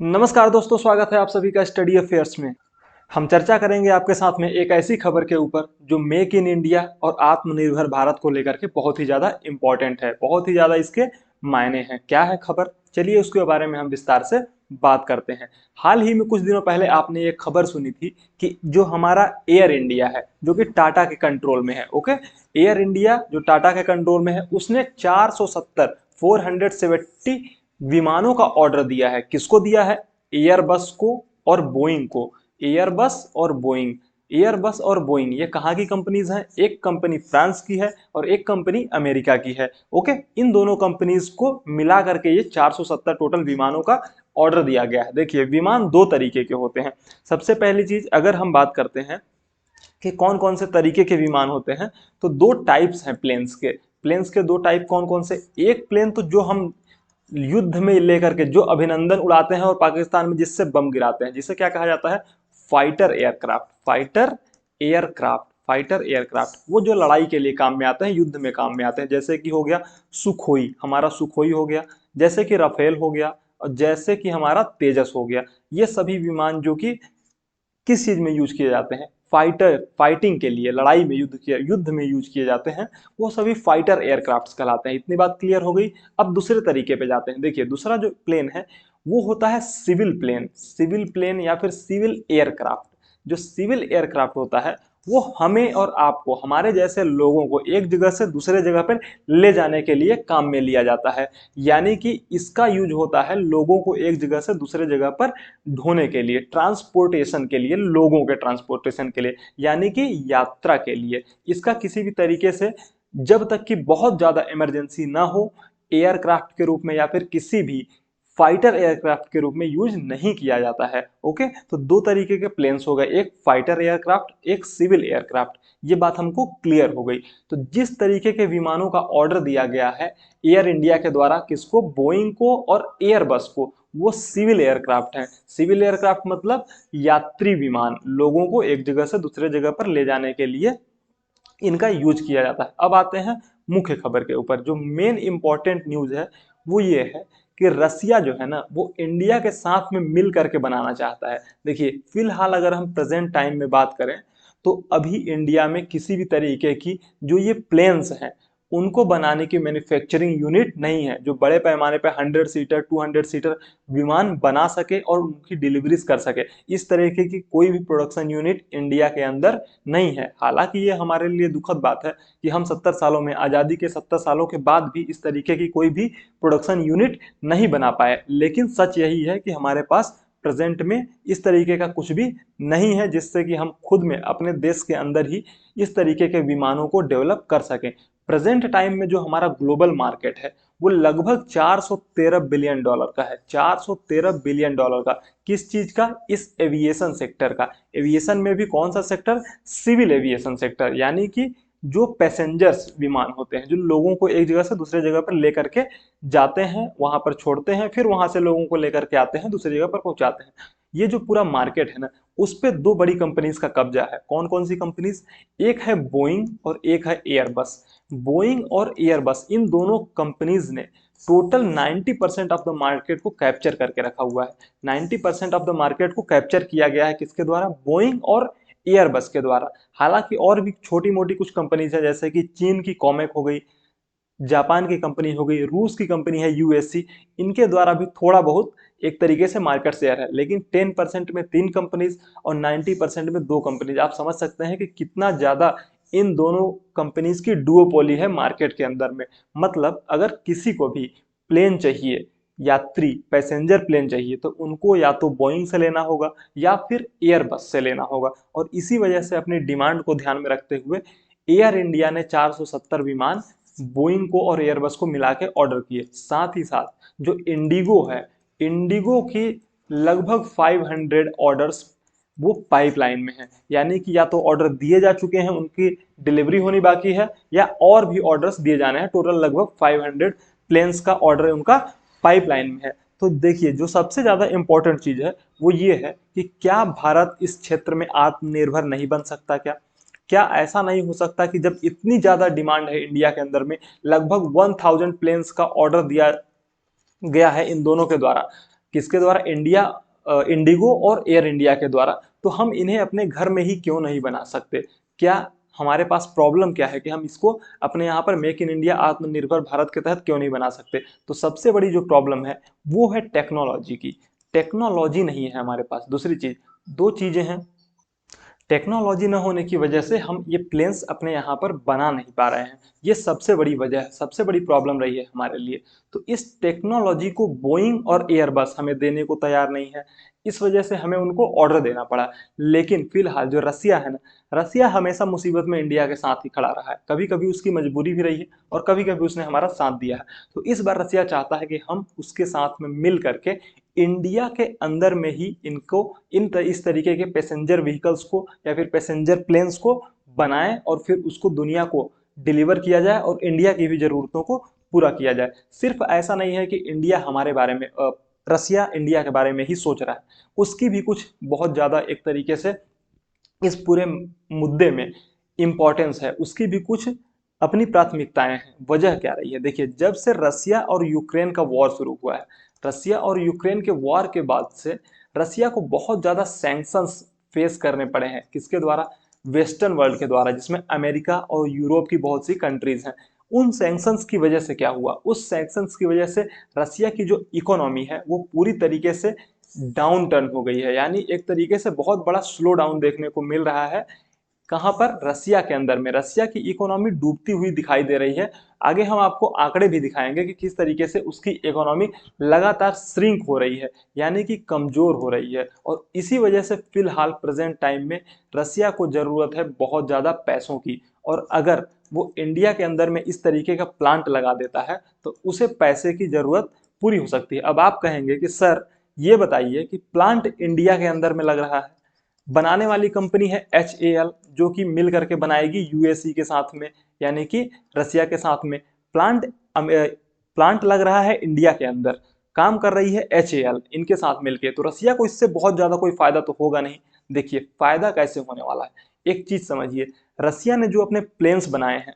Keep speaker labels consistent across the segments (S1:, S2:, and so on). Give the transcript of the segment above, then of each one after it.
S1: नमस्कार दोस्तों, स्वागत है आप सभी का स्टडी अफेयर्स में। हम चर्चा करेंगे आपके साथ में एक ऐसी खबर के ऊपर जो मेक इन इंडिया और आत्मनिर्भर भारत को लेकर के बहुत ही ज्यादा इंपॉर्टेंट है, बहुत ही ज्यादा इसके मायने हैं। क्या है खबर, चलिए उसके बारे में हम विस्तार से बात करते हैं। हाल ही में कुछ दिनों पहले आपने एक खबर सुनी थी कि जो हमारा एयर इंडिया है जो कि टाटा के कंट्रोल में है, ओके, एयर इंडिया जो टाटा के कंट्रोल में है उसने 470 विमानों का ऑर्डर दिया है। किसको दिया है? एयरबस को और बोइंग को। एयरबस और बोइंग, एयरबस और बोइंग ये कहाँ की कंपनीज हैं? एक कंपनी फ्रांस की है और एक कंपनी अमेरिका की है। ओके, इन दोनों कंपनीज को मिला करके ये 470 टोटल विमानों का ऑर्डर दिया गया है। देखिए, विमान दो तरीके के होते हैं। सबसे पहली चीज अगर हम बात करते हैं कि कौन कौन से तरीके के विमान होते हैं, तो दो टाइप्स हैं प्लेन्स के। प्लेन्स के दो टाइप कौन कौन से? एक प्लेन तो जो हम युद्ध में लेकर के जो अभिनंदन उड़ाते हैं और पाकिस्तान में जिससे बम गिराते हैं, जिसे क्या कहा जाता है? Fighter aircraft. Fighter aircraft, fighter aircraft वो जो लड़ाई के लिए काम में आते हैं, युद्ध में काम में आते हैं। जैसे कि हो गया सुखोई, हमारा सुखोई हो गया, जैसे कि राफेल हो गया, और जैसे कि हमारा तेजस हो गया। ये सभी विमान जो कि किस चीज में यूज किए जाते हैं? फाइटिंग के लिए, लड़ाई में, युद्ध में यूज किए जाते हैं, वो सभी फाइटर एयरक्राफ्ट्स कहलाते हैं। इतनी बात क्लियर हो गई। अब दूसरे तरीके पे जाते हैं। देखिए, दूसरा जो प्लेन है वो होता है सिविल प्लेन। सिविल प्लेन या फिर सिविल एयरक्राफ्ट। जो सिविल एयरक्राफ्ट होता है वो हमें और आपको, हमारे जैसे लोगों को एक जगह से दूसरे जगह पर ले जाने के लिए काम में लिया जाता है। यानी कि इसका यूज होता है लोगों को एक जगह से दूसरे जगह पर ढोने के लिए, ट्रांसपोर्टेशन के लिए, लोगों के ट्रांसपोर्टेशन के लिए, यानी कि यात्रा के लिए। इसका किसी भी तरीके से, जब तक कि बहुत ज्यादा इमरजेंसी ना हो, एयरक्राफ्ट के रूप में या फिर किसी भी फाइटर एयरक्राफ्ट के रूप में यूज नहीं किया जाता है। ओके, तो दो तरीके के प्लेन्स हो गए, एक फाइटर एयरक्राफ्ट, एक सिविल एयरक्राफ्ट। ये बात हमको क्लियर हो गई। तो जिस तरीके के विमानों का ऑर्डर दिया गया है एयर इंडिया के द्वारा, किसको? बोइंग को और एयरबस को, वो सिविल एयरक्राफ्ट हैं। सिविल एयरक्राफ्ट मतलब यात्री विमान, लोगों को एक जगह से दूसरे जगह पर ले जाने के लिए इनका यूज किया जाता है। अब आते हैं मुख्य खबर के ऊपर। जो मेन इंपॉर्टेंट न्यूज है वो ये है कि रसिया जो है ना वो इंडिया के साथ में मिल करके बनाना चाहता है। देखिए, फिलहाल अगर हम प्रेजेंट टाइम में बात करें तो अभी इंडिया में किसी भी तरीके की जो ये प्लेन्स हैं उनको बनाने की मैन्युफैक्चरिंग यूनिट नहीं है जो बड़े पैमाने पर 100 सीटर 200 सीटर विमान बना सके और उनकी डिलीवरीज कर सके। इस तरीके की कोई भी प्रोडक्शन यूनिट इंडिया के अंदर नहीं है। हालांकि ये हमारे लिए दुखद बात है कि हम 70 सालों में, आज़ादी के 70 सालों के बाद भी इस तरीके की कोई भी प्रोडक्शन यूनिट नहीं बना पाए। लेकिन सच यही है कि हमारे पास प्रेजेंट में इस तरीके का कुछ भी नहीं है जिससे कि हम खुद में अपने देश के अंदर ही इस तरीके के विमानों को डेवलप कर सकें। प्रेजेंट टाइम में जो हमारा ग्लोबल मार्केट है वो लगभग 413 बिलियन डॉलर का है। 413 बिलियन डॉलर का। किस चीज का? इस एविएशन सेक्टर का। एविएशन में भी कौन सा सेक्टर? सिविल एविएशन सेक्टर, यानी कि जो पैसेंजर्स विमान होते हैं जो लोगों को एक जगह से दूसरे जगह पर लेकर के जाते हैं, वहां पर छोड़ते हैं, फिर वहां से लोगों को लेकर के आते हैं, दूसरी जगह पर पहुंचाते हैं। ये जो पूरा मार्केट है ना, उस पे दो बड़ी कंपनीज का कब्जा है। कौन कौन सी कंपनीज? एक है बोइंग और एक है एयरबस। बोइंग और एयरबस इन दोनों कंपनीज ने टोटल 90% ऑफ द मार्केट को कैप्चर करके रखा हुआ है। 90% ऑफ द मार्केट को कैप्चर किया गया है किसके द्वारा? बोइंग और एयरबस के द्वारा। हालांकि और भी छोटी मोटी कुछ कंपनीज है, जैसे कि चीन की कॉमेक हो गई, जापान की कंपनी हो गई, रूस की कंपनी है यूएससी, इनके द्वारा भी थोड़ा बहुत एक तरीके से मार्केट शेयर है। लेकिन 10% में तीन कंपनीज और 90% में दो कंपनीज। आप समझ सकते हैं कि कितना ज्यादा इन दोनों कंपनीज की डुओपोली है मार्केट के अंदर में। मतलब अगर किसी को भी प्लेन चाहिए, यात्री पैसेंजर प्लेन चाहिए, तो उनको या तो बोइंग से लेना होगा या फिर एयरबस से लेना होगा। और इसी वजह से अपनी डिमांड को ध्यान में रखते हुए एयर इंडिया ने 470 विमान बोइंग को और एयरबस को मिला के ऑर्डर किए। साथ ही साथ जो इंडिगो है, इंडिगो की लगभग 500 ऑर्डर्स वो पाइपलाइन में है। यानी कि या तो ऑर्डर दिए जा चुके हैं, उनकी डिलीवरी होनी बाकी है, या और भी ऑर्डर्स दिए जाने हैं। टोटल लगभग 500 प्लेन्स का ऑर्डर उनका पाइपलाइन में है। तो देखिए, जो सबसे ज्यादा इंपॉर्टेंट चीज है वो ये है कि क्या भारत इस क्षेत्र में आत्मनिर्भर नहीं बन सकता? क्या क्या ऐसा नहीं हो सकता कि जब इतनी ज्यादा डिमांड है इंडिया के अंदर में, लगभग 1000 प्लेन्स का ऑर्डर दिया गया है इन दोनों के द्वारा, किसके द्वारा? इंडिगो और एयर इंडिया के द्वारा। तो हम इन्हें अपने घर में ही क्यों नहीं बना सकते? क्या हमारे पास प्रॉब्लम क्या है कि हम इसको अपने यहाँ पर मेक इन इंडिया आत्मनिर्भर भारत के तहत क्यों नहीं बना सकते? तो सबसे बड़ी जो प्रॉब्लम है वो है टेक्नोलॉजी की। टेक्नोलॉजी नहीं है हमारे पास। दूसरी चीज, दो चीजें हैं, टेक्नोलॉजी न होने की वजह से हम ये प्लेन्स अपने यहाँ पर बना नहीं पा रहे हैं। ये सबसे बड़ी वजह है, सबसे बड़ी प्रॉब्लम रही है हमारे लिए। तो इस टेक्नोलॉजी को बोइंग और एयरबस हमें देने को तैयार नहीं है, इस वजह से हमें उनको ऑर्डर देना पड़ा। लेकिन फिलहाल जो रसिया है ना, रसिया हमेशा मुसीबत में इंडिया के साथ ही खड़ा रहा है। कभी कभी उसकी मजबूरी भी रही है और कभी कभी उसने हमारा साथ दिया है। तो इस बार रसिया चाहता है कि हम उसके साथ में मिल करके इंडिया के अंदर में ही इनको इस तरीके के पैसेंजर व्हीकल्स को या फिर पैसेंजर प्लेन्स को बनाएं और फिर उसको दुनिया को डिलीवर किया जाए और इंडिया की भी जरूरतों को पूरा किया जाए। सिर्फ ऐसा नहीं है कि इंडिया हमारे बारे में रसिया इंडिया के बारे में ही सोच रहा है, उसकी भी कुछ बहुत ज्यादा एक तरीके से इस पूरे मुद्दे में इंपॉर्टेंस है, उसकी भी कुछ अपनी प्राथमिकताएं हैं। वजह क्या रही है? देखिए, जब से रसिया और यूक्रेन का वॉर शुरू हुआ है, रसिया और यूक्रेन के वॉर के बाद से रसिया को बहुत ज्यादा सैंक्शंस फेस करने पड़े हैं। किसके द्वारा? वेस्टर्न वर्ल्ड के द्वारा, जिसमें अमेरिका और यूरोप की बहुत सी कंट्रीज हैं। उन सैंक्शंस की वजह से क्या हुआ? उस सैंक्शंस की वजह से रसिया की जो इकोनॉमी है वो पूरी तरीके से डाउन टर्न हो गई है, यानी एक तरीके से बहुत बड़ा स्लो डाउन देखने को मिल रहा है। कहां पर? रसिया के अंदर में रसिया की इकोनॉमी डूबती हुई दिखाई दे रही है। आगे हम आपको आंकड़े भी दिखाएंगे कि किस तरीके से उसकी इकोनॉमी लगातार श्रिंक हो रही है, यानी कि कमजोर हो रही है। और इसी वजह से फिलहाल प्रेजेंट टाइम में रसिया को जरूरत है बहुत ज्यादा पैसों की। और अगर वो इंडिया के अंदर में इस तरीके का प्लांट लगा देता है तो उसे पैसे की जरूरत पूरी हो सकती है। अब आप कहेंगे कि सर ये बताइए कि प्लांट इंडिया के अंदर में लग रहा है, बनाने वाली कंपनी है HAL, जो कि मिल करके बनाएगी यूएसई के साथ में, यानी कि रसिया के साथ में। प्लांट प्लांट लग रहा है इंडिया के अंदर, काम कर रही है HAL इनके साथ मिलके। तो रसिया को इससे बहुत ज्यादा कोई फायदा तो होगा नहीं। देखिए फायदा कैसे होने वाला है, एक चीज समझिए, रसिया ने जो अपने प्लेन्स बनाए हैं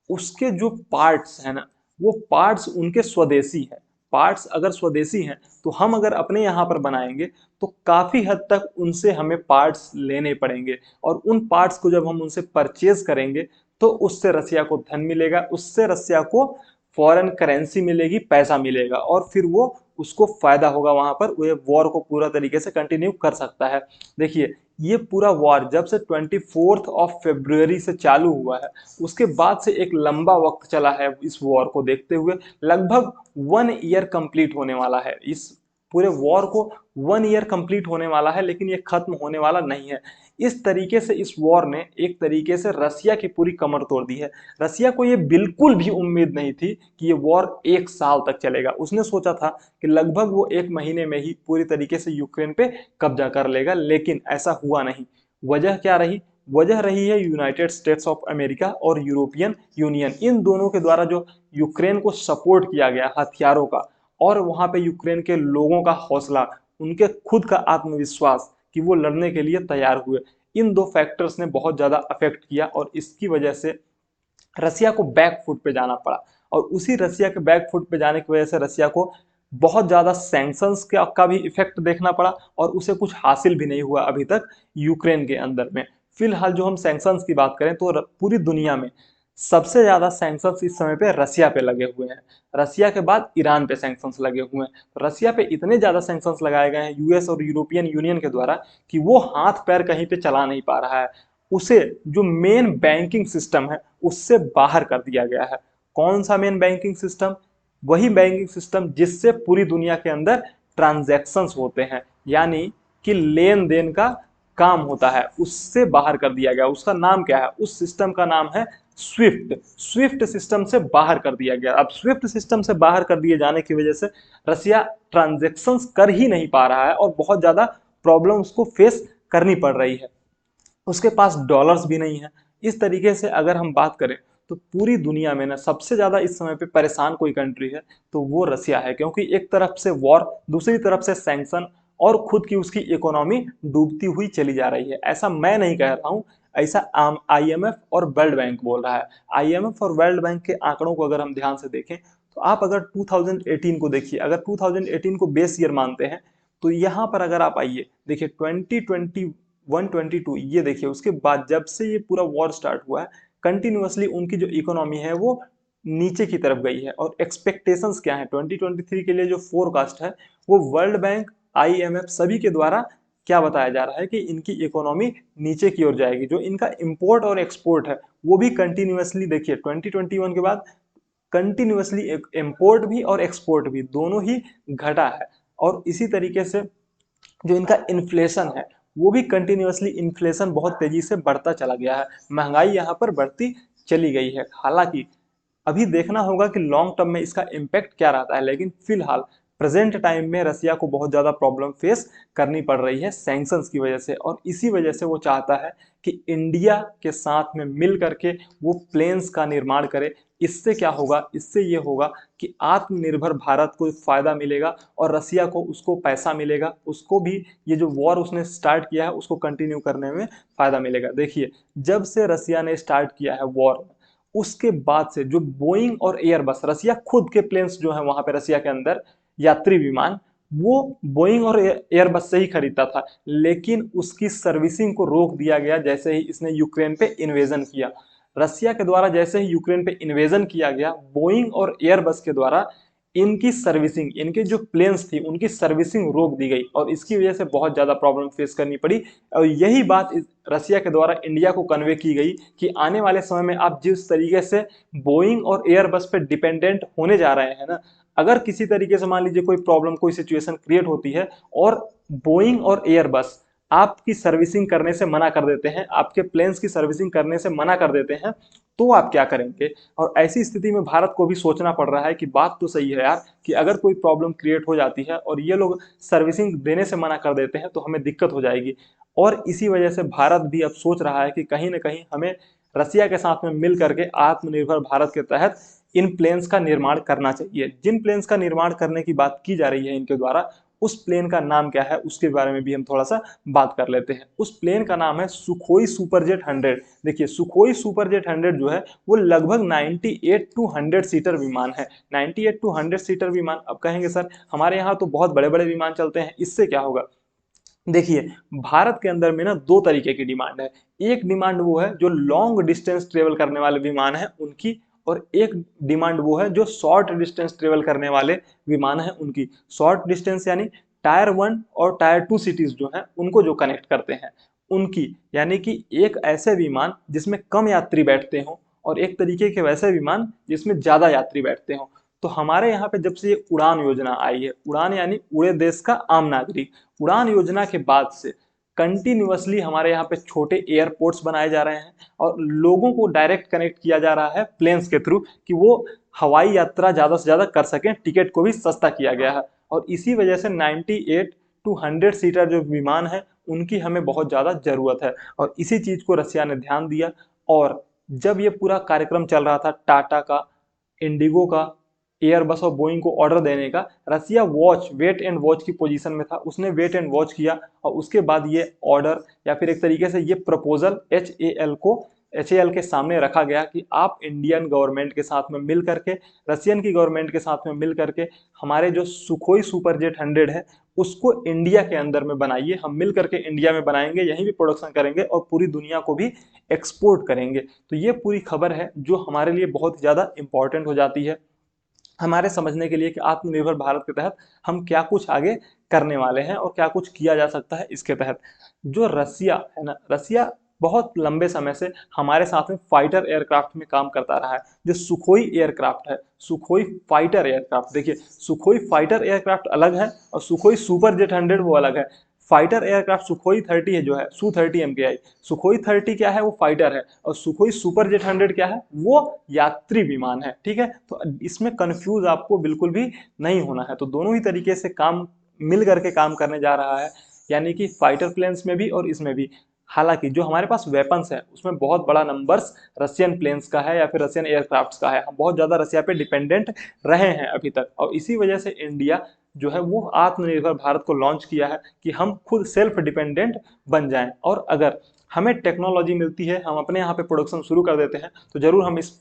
S1: उसके जो पार्ट्स हैं ना, वो पार्ट्स उनके स्वदेशी हैं। पार्ट्स अगर स्वदेशी हैं तो हम अगर अपने यहाँ पर बनाएंगे तो काफी हद तक उनसे हमें पार्ट्स लेने पड़ेंगे, और उन पार्ट्स को जब हम उनसे परचेज करेंगे तो उससे रसिया को धन मिलेगा, उससे रसिया को फॉरेन करेंसी मिलेगी, पैसा मिलेगा, और फिर वो उसको फायदा होगा, वहां पर वो वॉर को पूरा तरीके से कंटिन्यू कर सकता है। देखिए ये पूरा वॉर जब से 24 से चालू हुआ है, उसके बाद से एक लंबा वक्त चला है। इस वॉर को देखते हुए लगभग 1 ईयर कंप्लीट होने वाला है, इस पूरे वॉर को 1 ईयर कंप्लीट होने वाला है, लेकिन ये खत्म होने वाला नहीं है। इस तरीके से इस वॉर ने एक तरीके से रसिया की पूरी कमर तोड़ दी है। रसिया को ये बिल्कुल भी उम्मीद नहीं थी कि ये वॉर 1 साल तक चलेगा। उसने सोचा था कि लगभग वो 1 महीने में ही पूरी तरीके से यूक्रेन पे कब्जा कर लेगा, लेकिन ऐसा हुआ नहीं। वजह क्या रही? वजह रही है यूनाइटेड स्टेट्स ऑफ अमेरिका और यूरोपियन यूनियन, इन दोनों के द्वारा जो यूक्रेन को सपोर्ट किया गया हथियारों का, और वहां पे यूक्रेन के लोगों का हौसला, उनके खुद का आत्मविश्वास कि वो लड़ने के लिए तैयार हुए, इन दो फैक्टर्स ने बहुत ज्यादा अफेक्ट किया और इसकी वजह से रसिया को बैक फुट पे जाना पड़ा। और उसी रसिया के बैक फुट पे जाने की वजह से रसिया को बहुत ज्यादा सैंक्शंस का भी इफेक्ट देखना पड़ा, और उसे कुछ हासिल भी नहीं हुआ अभी तक यूक्रेन के अंदर में। फिलहाल जो हम सैंक्शंस की बात करें तो पूरी दुनिया में सबसे ज्यादा सैंक्शंस इस समय पे रसिया पे लगे हुए हैं। रसिया के बाद ईरान पे सैंक्शंस लगे हुए हैं। तो रसिया पे इतने ज्यादा सैंक्शंस लगाए गए हैं यूएस और यूरोपियन यूनियन के द्वारा कि वो हाथ पैर कहीं पे चला नहीं पा रहा है। उसे जो मेन बैंकिंग सिस्टम है उससे बाहर कर दिया गया है। कौन सा मेन बैंकिंग सिस्टम? वही बैंकिंग सिस्टम जिससे पूरी दुनिया के अंदर ट्रांजैक्शंस होते हैं, यानी कि लेन देन का काम होता है, उससे बाहर कर दिया गया। उसका नाम क्या है? उस सिस्टम का नाम है स्विफ्ट। स्विफ्ट सिस्टम से बाहर कर दिया गया। अब स्विफ्ट सिस्टम से बाहर कर दिए जाने की वजह से रसिया ट्रांजैक्शंस कर ही नहीं पा रहा है और बहुत ज्यादा प्रॉब्लम उसको फेस करनी पड़ रही है। उसके पास डॉलर्स भी नहीं है। इस तरीके से अगर हम बात करें तो पूरी दुनिया में ना सबसे ज्यादा इस समय पे परेशान कोई कंट्री है तो वो रसिया है, क्योंकि एक तरफ से वॉर, दूसरी तरफ से सैंक्शन, और खुद की उसकी इकोनॉमी डूबती हुई चली जा रही है। ऐसा मैं नहीं कह रहा हूं, ऐसा IMF और वर्ल्ड बैंक बोल रहा है। IMF और वर्ल्ड बैंक के आंकड़ों को अगर हम ध्यान से देखें तो आप अगर 2018 को देखिए, अगर 2018 को बेस ईयर मानते हैं तो यहाँ पर अगर आप आइए देखिए 2021-22 ये देखिए, उसके बाद जब से ये पूरा वॉर स्टार्ट हुआ है कंटिन्यूअसली उनकी जो इकोनॉमी है वो नीचे की तरफ गई है। और एक्सपेक्टेशंस क्या है 2023 के लिए, जो फोरकास्ट है वो वर्ल्ड बैंक, आईएमएफ सभी के द्वारा क्या बताया जा रहा है कि इनकी इकोनॉमी नीचे की ओर जाएगी। जो इनका इंपोर्ट और एक्सपोर्ट है वो भी कंटिन्यूअसली देखिए 2021 के बाद कंटिन्यूअसली इंपोर्ट भी और एक्सपोर्ट भी दोनों ही घटा है। और इसी तरीके से जो इनका इन्फ्लेशन है वो भी कंटिन्यूअसली इन्फ्लेशन बहुत तेजी से बढ़ता चला गया है, महंगाई यहाँ पर बढ़ती चली गई है। हालांकि अभी देखना होगा कि लॉन्ग टर्म में इसका इम्पैक्ट क्या रहता है, लेकिन फिलहाल प्रेजेंट टाइम में रसिया को बहुत ज़्यादा प्रॉब्लम फेस करनी पड़ रही है सैंक्शंस की वजह से। और इसी वजह से वो चाहता है कि इंडिया के साथ में मिल करके वो प्लेन्स का निर्माण करे। इससे क्या होगा, इससे ये होगा कि आत्मनिर्भर भारत को फायदा मिलेगा और रसिया को उसको पैसा मिलेगा, उसको भी ये जो वॉर उसने स्टार्ट किया है उसको कंटिन्यू करने में फायदा मिलेगा। देखिए जब से रसिया ने स्टार्ट किया है वॉर, उसके बाद से जो बोइंग और एयरबस, रसिया खुद के प्लेन्स जो है वहां पे रसिया के अंदर यात्री विमान, वो बोइंग और एयरबस से ही खरीदता था, लेकिन उसकी सर्विसिंग को रोक दिया गया जैसे ही इसने यूक्रेन पे इन्वेजन किया। रसिया के द्वारा जैसे ही यूक्रेन पे इन्वेजन किया गया, बोइंग और एयरबस के द्वारा इनकी सर्विसिंग, इनके जो प्लेन्स थी उनकी सर्विसिंग रोक दी गई और इसकी वजह से बहुत ज़्यादा प्रॉब्लम फेस करनी पड़ी। और यही बात रसिया के द्वारा इंडिया को कन्वे की गई कि आने वाले समय में आप जिस तरीके से बोइंग और एयरबस पे डिपेंडेंट होने जा रहे हैं ना, अगर किसी तरीके से मान लीजिए कोई प्रॉब्लम, कोई सिचुएशन क्रिएट होती है और बोइंग और एयरबस आपकी सर्विसिंग करने से मना कर देते हैं, आपके प्लेन्स की सर्विसिंग करने से मना कर देते हैं, तो आप क्या करेंगे। और ऐसी स्थिति में भारत को भी सोचना पड़ रहा है कि बात तो सही है यार कि अगर कोई प्रॉब्लम क्रिएट हो जाती है और ये लोग सर्विसिंग देने से मना कर देते हैं तो हमें दिक्कत हो जाएगी। और इसी वजह से भारत भी अब सोच रहा है कि कहीं ना कहीं हमें रसिया के साथ में मिल करके आत्मनिर्भर भारत के तहत इन प्लेन्स का निर्माण करना चाहिए। जिन प्लेन्स का निर्माण करने की बात की जा रही है इनके द्वारा, उस प्लेन का नाम क्या है उसके बारे में भी हम थोड़ा सा बात कर लेते हैं। उस प्लेन का नाम है सुखोई सुपरजेट 100। देखिए सुखोई सुपरजेट 100 जो है वो लगभग 98 टू 100 सीटर विमान है। 98 टू 100 सीटर विमान, अब कहेंगे सर हमारे यहाँ तो बहुत बड़े बड़े विमान चलते हैं, इससे क्या होगा। देखिए भारत के अंदर में ना दो तरीके की डिमांड है। एक डिमांड वो है जो लॉन्ग डिस्टेंस ट्रेवल करने वाले विमान है उनकी, और एक डिमांड वो है जो शॉर्ट डिस्टेंस ट्रेवल करने वाले विमान है उनकी। शॉर्ट डिस्टेंस यानी टायर 1 और टायर 2 सिटीज जो हैं उनको जो कनेक्ट करते हैं उनकी, यानी कि एक ऐसे विमान जिसमें कम यात्री बैठते हों और एक तरीके के वैसे विमान जिसमें ज्यादा यात्री बैठते हों। तो हमारे यहाँ पे जब से ये उड़ान योजना आई है, उड़ान यानी उड़े देश का आम नागरिक, उड़ान योजना के बाद से कंटिन्यूअसली हमारे यहाँ पे छोटे एयरपोर्ट्स बनाए जा रहे हैं और लोगों को डायरेक्ट कनेक्ट किया जा रहा है प्लेन्स के थ्रू कि वो हवाई यात्रा ज़्यादा से ज़्यादा कर सकें, टिकट को भी सस्ता किया गया है। और इसी वजह से 98 टू 100 सीटर जो विमान है उनकी हमें बहुत ज़्यादा ज़रूरत है और इसी चीज़ को रसिया ने ध्यान दिया। और जब ये पूरा कार्यक्रम चल रहा था टाटा का, इंडिगो का, एयरबस और बोइंग को ऑर्डर देने का, रसिया वॉच, वेट एंड वॉच की पोजीशन में था, उसने वेट एंड वॉच किया और उसके बाद ये ऑर्डर या फिर एक तरीके से ये प्रपोजल एचएएल के सामने रखा गया कि आप इंडियन गवर्नमेंट के साथ में मिल करके, रसियन की गवर्नमेंट के साथ में मिल करके हमारे जो सुखोई सुपरजेट 100 है उसको इंडिया के अंदर में बनाइए, हम मिल करके इंडिया में बनाएंगे, यहीं भी प्रोडक्शन करेंगे और पूरी दुनिया को भी एक्सपोर्ट करेंगे। तो ये पूरी खबर है जो हमारे लिए बहुत ज़्यादा इंपॉर्टेंट हो जाती है हमारे समझने के लिए कि आत्मनिर्भर भारत के तहत हम क्या कुछ आगे करने वाले हैं और क्या कुछ किया जा सकता है इसके तहत। जो रसिया है ना, रसिया बहुत लंबे समय से हमारे साथ में फाइटर एयरक्राफ्ट में काम करता रहा है। जो सुखोई एयरक्राफ्ट है, सुखोई फाइटर एयरक्राफ्ट, देखिए सुखोई फाइटर एयरक्राफ्ट अलग है और सुखोई सुपरजेट 100 वो अलग है। फाइटर एयरक्राफ्ट सुखोई 30 है जो है Su-30 MKI, सुखोई 30 क्या है वो फाइटर है और सुखोई सुपरजेट 100 क्या है वो यात्री विमान है। ठीक है, तो इसमें कंफ्यूज आपको बिल्कुल भी नहीं होना है। तो दोनों ही तरीके से काम मिल करके काम करने जा रहा है, यानी कि फाइटर प्लेन्स में भी और इसमें भी। हालांकि जो हमारे पास वेपन्स है उसमें बहुत बड़ा नंबर्स रशियन प्लेन्स का है या फिर रशियन एयरक्राफ्ट्स का है। हम बहुत ज़्यादा रसिया पे डिपेंडेंट रहे हैं अभी तक और इसी वजह से इंडिया जो है वो आत्मनिर्भर भारत को लॉन्च किया है कि हम खुद सेल्फ डिपेंडेंट बन जाएं। और अगर हमें टेक्नोलॉजी मिलती है, हम अपने यहाँ पे प्रोडक्शन शुरू कर देते हैं तो जरूर हम इस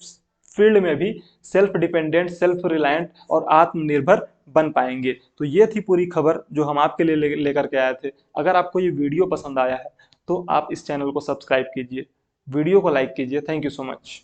S1: फील्ड में भी सेल्फ डिपेंडेंट, सेल्फ रिलायंट और आत्मनिर्भर बन पाएंगे। तो ये थी पूरी खबर जो हम आपके लिए लेकर के आए थे। अगर आपको ये वीडियो पसंद आया है तो आप इस चैनल को सब्सक्राइब कीजिए, वीडियो को लाइक कीजिए। Thank you so much.